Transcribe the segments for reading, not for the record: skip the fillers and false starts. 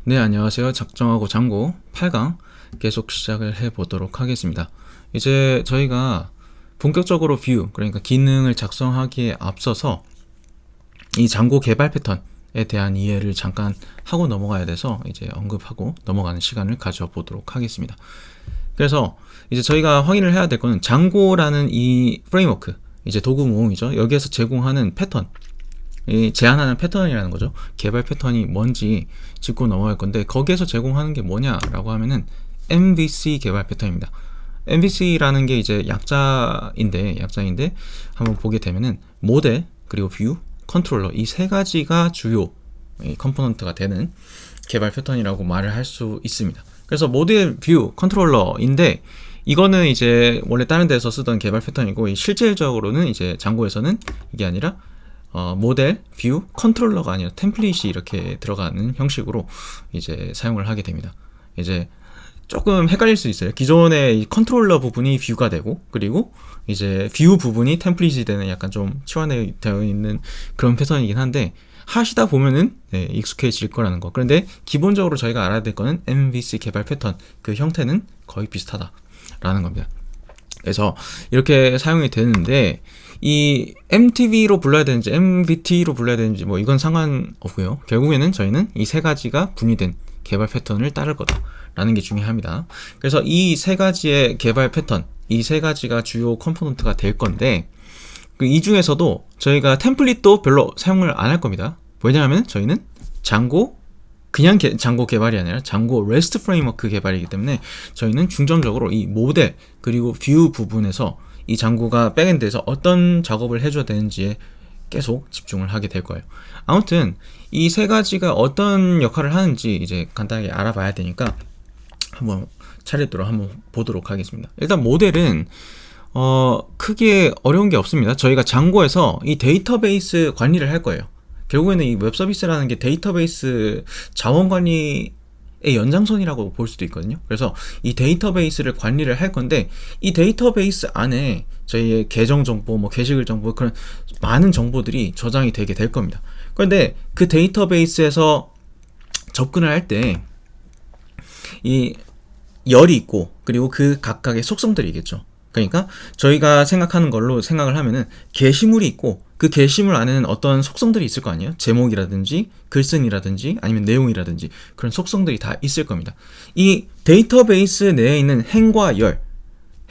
네, 안녕하세요. 작정하고 잠고 8강 계속 시작을 해보도록 하겠습니다. 이제 저희가 본격적으로 뷰, 그러니까 기능을 작성하기에 앞서서 이 잠고 개발 패턴에 대한 이해를 잠깐 하고 넘어가야 돼서 이제 언급하고 넘어가는 시간을 가져보도록 하겠습니다. 그래서 이제 저희가 확인을 해야 될 거는 잠고라는 이 프레임워크, 이제 도구 모음이죠. 여기에서 제공하는 패턴, 이 제한하는 패턴이라는 거죠. 개발 패턴이 뭔지 짚고 넘어갈 건데, 거기에서 제공하는 게 뭐냐라고 하면은 MVC 개발 패턴입니다. MVC라는 게 이제 약자인데 한번 보게 되면은 모델, 그리고 뷰, 컨트롤러, 이 세 가지가 주요 컴포넌트가 되는 개발 패턴이라고 말을 할 수 있습니다. 그래서 모델, 뷰, 컨트롤러인데, 이거는 이제 원래 다른 데서 쓰던 개발 패턴이고, 실질적으로는 이제 잠고에서는 이게 아니라 모델, 뷰, 컨트롤러가 아니라 템플릿이 이렇게 들어가는 형식으로 이제 사용을 하게 됩니다. 이제 조금 헷갈릴 수 있어요. 기존의 이 컨트롤러 부분이 뷰가 되고, 그리고 이제 뷰 부분이 템플릿이 되는 약간 좀 치환되어 있는 그런 패턴이긴 한데, 하시다 보면은 익숙해질 거라는 거. 그런데 기본적으로 저희가 알아야 될 거는 MVC 개발 패턴, 그 형태는 거의 비슷하다라는 겁니다. 그래서 이렇게 사용이 되는데, 이 MTV로 불러야 되는지 MVT로 불러야 되는지 뭐 이건 상관없고요. 결국에는 저희는 이 세 가지가 분리된 개발 패턴을 따를 거다라는 게 중요합니다. 그래서 이 세 가지의 개발 패턴, 이 세 가지가 주요 컴포넌트가 될 건데, 이 중에서도 저희가 템플릿도 별로 사용을 안 할 겁니다. 왜냐하면 저희는 잠고, 그냥 잠고 개발이 아니라 잠고 REST 프레임워크 개발이기 때문에 저희는 중점적으로 이 모델 그리고 뷰 부분에서 이 잠고가 백엔드에서 어떤 작업을 해줘야 되는지에 계속 집중을 하게 될 거예요. 아무튼 이 세 가지가 어떤 역할을 하는지 이제 간단하게 알아봐야 되니까 한번 차례대로 한번 보도록 하겠습니다. 일단 모델은 크게 어려운 게 없습니다. 저희가 잠고에서 이 데이터베이스 관리를 할 거예요. 결국에는 이 웹서비스라는 게 데이터베이스 자원 관리의 연장선이라고 볼 수도 있거든요. 그래서 이 데이터베이스를 관리를 할 건데, 이 데이터베이스 안에 저희의 계정 정보, 뭐 게시글 정보, 그런 많은 정보들이 저장이 되게 될 겁니다. 그런데 그 데이터베이스에서 접근을 할 때 이 열이 있고, 그리고 그 각각의 속성들이 있겠죠. 그러니까 저희가 생각하는 걸로 생각을 하면은 게시물이 있고, 그 게시물 안에는 어떤 속성들이 있을 거 아니에요. 제목이라든지 글쓴이라든지 아니면 내용이라든지 그런 속성들이 다 있을 겁니다. 이 데이터베이스 내에 있는 행과 열,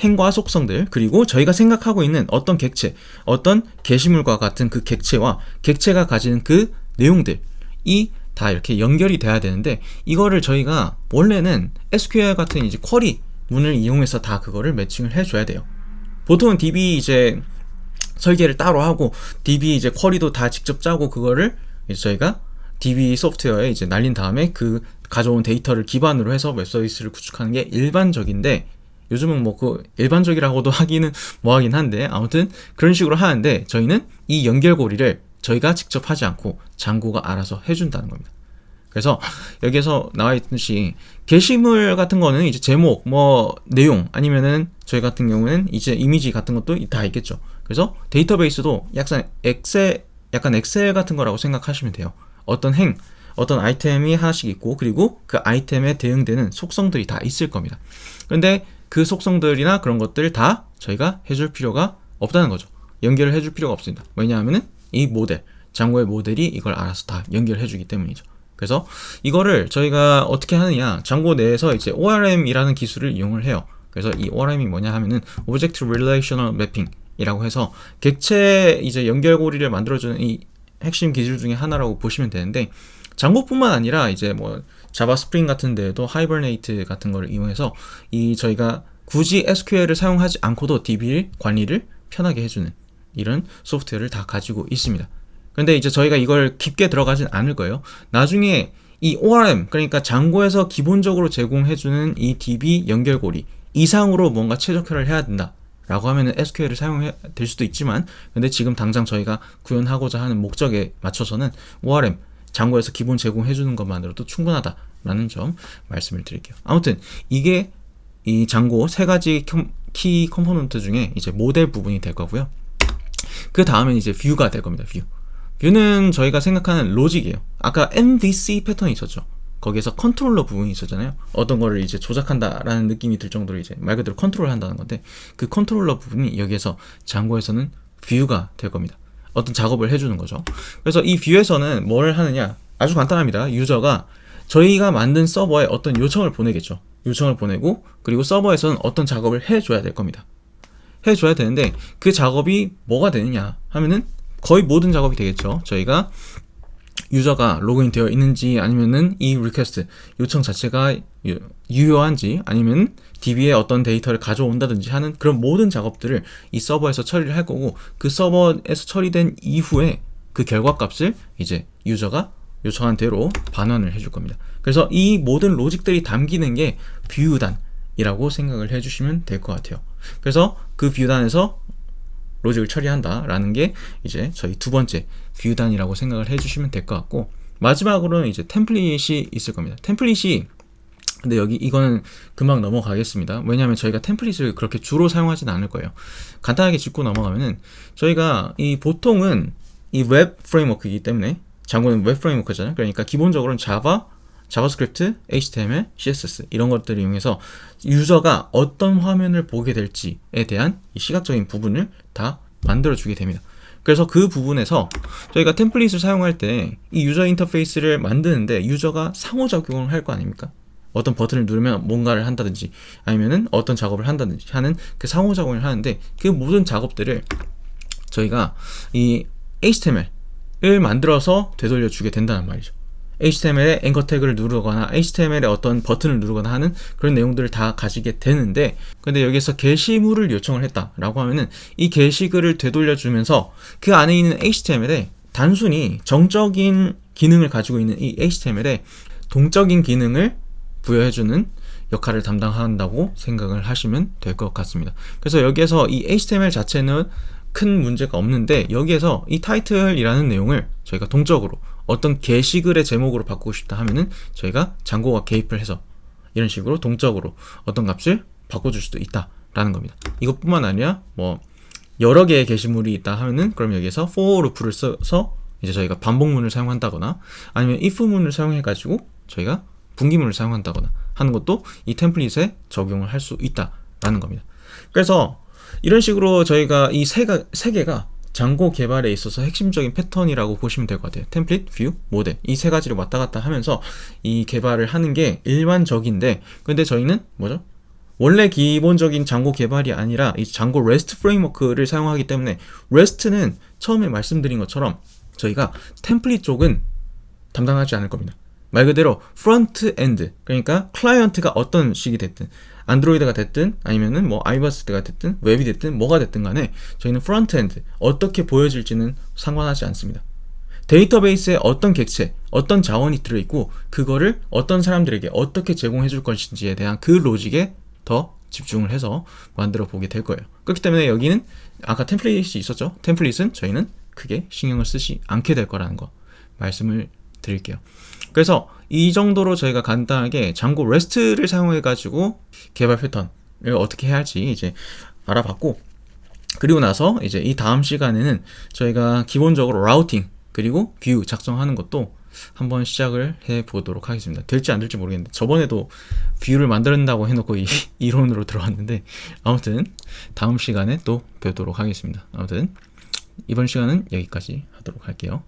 행과 속성들, 그리고 저희가 생각하고 있는 어떤 객체, 어떤 게시물과 같은 그 객체와 객체가 가지는 그 내용들이 다 이렇게 연결이 돼야 되는데, 이거를 저희가 원래는 SQL 같은 이제 쿼리 문을 이용해서 다 그거를 매칭을 해줘야 돼요. 보통은 DB 이제 설계를 따로 하고, DB 이제 쿼리도 다 직접 짜고, 그거를 이제 저희가 DB 소프트웨어에 이제 날린 다음에 그 가져온 데이터를 기반으로 해서 웹서비스를 구축하는 게 일반적인데, 요즘은 뭐 그 일반적이라고도 하기는 뭐하긴 한데, 아무튼 그런 식으로 하는데, 저희는 이 연결고리를 저희가 직접 하지 않고 잠고가 알아서 해준다는 겁니다. 그래서 여기에서 나와 있듯이 게시물 같은 거는 이제 제목, 뭐 내용, 아니면은 저희 같은 경우는 이제 이미지 같은 것도 다 있겠죠. 그래서 데이터베이스도 약간 엑셀 같은 거라고 생각하시면 돼요. 어떤 아이템이 하나씩 있고, 그리고 그 아이템에 대응되는 속성들이 다 있을 겁니다. 그런데 그 속성들이나 그런 것들 다 저희가 해줄 필요가 없다는 거죠. 연결을 해줄 필요가 없습니다. 왜냐하면은 이 모델, 잠고의 모델이 이걸 알아서 다 연결해주기 때문이죠. 그래서 이거를 저희가 어떻게 하느냐, 잠고 내에서 이제 ORM이라는 기술을 이용을 해요. 그래서 이 ORM이 뭐냐 하면은 Object Relational Mapping 이라고 해서 객체 이제 연결고리를 만들어주는 이 핵심 기술 중에 하나라고 보시면 되는데, 잠고뿐만 아니라 이제 뭐 자바 스프링 같은 데에도 하이버네이트 같은 거를 이용해서 이 저희가 굳이 SQL을 사용하지 않고도 DB 관리를 편하게 해주는 이런 소프트웨어를 다 가지고 있습니다. 근데 이제 저희가 이걸 깊게 들어가진 않을 거예요. 나중에 이 ORM, 그러니까 잠고에서 기본적으로 제공해주는 이 DB 연결고리 이상으로 뭔가 최적화를 해야 된다 라고 하면은 SQL을 사용해야 될 수도 있지만, 근데 지금 당장 저희가 구현하고자 하는 목적에 맞춰서는 ORM, 잠고에서 기본 제공해주는 것만으로도 충분하다라는 점 말씀을 드릴게요. 아무튼 이게 이 잠고 세 가지 키 컴포넌트 중에 이제 모델 부분이 될 거고요. 그 다음엔 이제 뷰가 될 겁니다. 뷰는 저희가 생각하는 로직이에요. 아까 MVC 패턴이 있었죠. 거기에서 컨트롤러 부분이 있었잖아요. 어떤 거를 이제 조작한다라는 느낌이 들 정도로 이제 말 그대로 컨트롤 한다는 건데, 그 컨트롤러 부분이 여기에서 장고에서는 뷰가 될 겁니다. 어떤 작업을 해주는 거죠. 그래서 이 뷰에서는 뭘 하느냐, 아주 간단합니다. 유저가 저희가 만든 서버에 어떤 요청을 보내겠죠. 요청을 보내고, 그리고 서버에서는 어떤 작업을 해줘야 될 겁니다. 해줘야 되는데, 그 작업이 뭐가 되느냐 하면은 거의 모든 작업이 되겠죠. 저희가 유저가 로그인 되어 있는지, 아니면은 이 리퀘스트 요청 자체가 유효한지, 아니면 DB에 어떤 데이터를 가져온다든지 하는 그런 모든 작업들을 이 서버에서 처리를 할 거고, 그 서버에서 처리된 이후에 그 결과값을 이제 유저가 요청한 대로 반환을 해줄 겁니다. 그래서 이 모든 로직들이 담기는 게 뷰단이라고 생각을 해주시면 될 것 같아요. 그래서 그 뷰단에서 로직을 처리한다라는 게 이제 저희 두 번째 뷰단이라고 생각을 해주시면 될 것 같고, 마지막으로는 이제 템플릿이 있을 겁니다. 템플릿이, 근데 여기 이거는 금방 넘어가겠습니다. 왜냐하면 저희가 템플릿을 그렇게 주로 사용하지는 않을 거예요. 간단하게 짚고 넘어가면은, 저희가 이 보통은 이 웹 프레임워크이기 때문에, 장고는 웹 프레임워크잖아요. 그러니까 기본적으로는 자바스크립트, HTML, CSS 이런 것들을 이용해서 유저가 어떤 화면을 보게 될지에 대한 이 시각적인 부분을 다 만들어주게 됩니다. 그래서 그 부분에서 저희가 템플릿을 사용할 때 이 유저 인터페이스를 만드는데 유저가 상호작용을 할 거 아닙니까? 어떤 버튼을 누르면 뭔가를 한다든지, 아니면은 어떤 작업을 한다든지 하는 그 상호작용을 하는데, 그 모든 작업들을 저희가 이 HTML을 만들어서 되돌려 주게 된다는 말이죠. HTML에 앵커 태그를 누르거나 HTML에 어떤 버튼을 누르거나 하는 그런 내용들을 다 가지게 되는데, 근데 여기서 게시물을 요청을 했다라고 하면은 이 게시글을 되돌려주면서 그 안에 있는 HTML에 단순히 정적인 기능을 가지고 있는 이 HTML에 동적인 기능을 부여해주는 역할을 담당한다고 생각을 하시면 될 것 같습니다. 그래서 여기에서 이 HTML 자체는 큰 문제가 없는데, 여기에서 이 타이틀이라는 내용을 저희가 동적으로 어떤 게시글의 제목으로 바꾸고 싶다 하면은 저희가 장고가 개입을 해서 이런 식으로 동적으로 어떤 값을 바꿔줄 수도 있다라는 겁니다. 이것뿐만 아니라 뭐 여러 개의 게시물이 있다 하면은, 그럼 여기에서 for loop를 써서 이제 저희가 반복문을 사용한다거나, 아니면 if문을 사용해 가지고 저희가 분기문을 사용한다거나 하는 것도 이 템플릿에 적용을 할 수 있다라는 겁니다. 그래서 이런 식으로 저희가 이 세 개가 장고 개발에 있어서 핵심적인 패턴이라고 보시면 될 것 같아요. 템플릿, 뷰, 모델, 이 세 가지를 왔다 갔다 하면서 이 개발을 하는 게 일반적인데, 근데 저희는 뭐죠? 원래 기본적인 장고 개발이 아니라 이 장고 REST 프레임워크를 사용하기 때문에, REST는 처음에 말씀드린 것처럼 저희가 템플릿 쪽은 담당하지 않을 겁니다. 말 그대로 프론트 엔드, 그러니까 클라이언트가 어떤 식이 됐든, 안드로이드가 됐든 아니면은 뭐 아이버스가 됐든 웹이 됐든 뭐가 됐든 간에 저희는 프론트 엔드 어떻게 보여질지는 상관하지 않습니다. 데이터베이스에 어떤 객체, 어떤 자원이 들어있고 그거를 어떤 사람들에게 어떻게 제공해 줄 것인지에 대한 그 로직에 더 집중을 해서 만들어 보게 될 거예요. 그렇기 때문에 여기는 아까 템플릿이 있었죠. 템플릿은 저희는 크게 신경을 쓰지 않게 될 거라는 거 말씀을 드릴게요. 그래서 이 정도로 저희가 간단하게 장고 REST를 사용해 가지고 개발 패턴을 어떻게 해야 할지 이제 알아봤고, 그리고 나서 이제 이 다음 시간에는 저희가 기본적으로 라우팅 그리고 뷰 작성하는 것도 한번 시작을 해 보도록 하겠습니다. 될지 안 될지 모르겠는데, 저번에도 뷰를 만든다고 해놓고 이론으로 들어왔는데, 아무튼 다음 시간에 또 뵙도록 하겠습니다. 아무튼 이번 시간은 여기까지 하도록 할게요.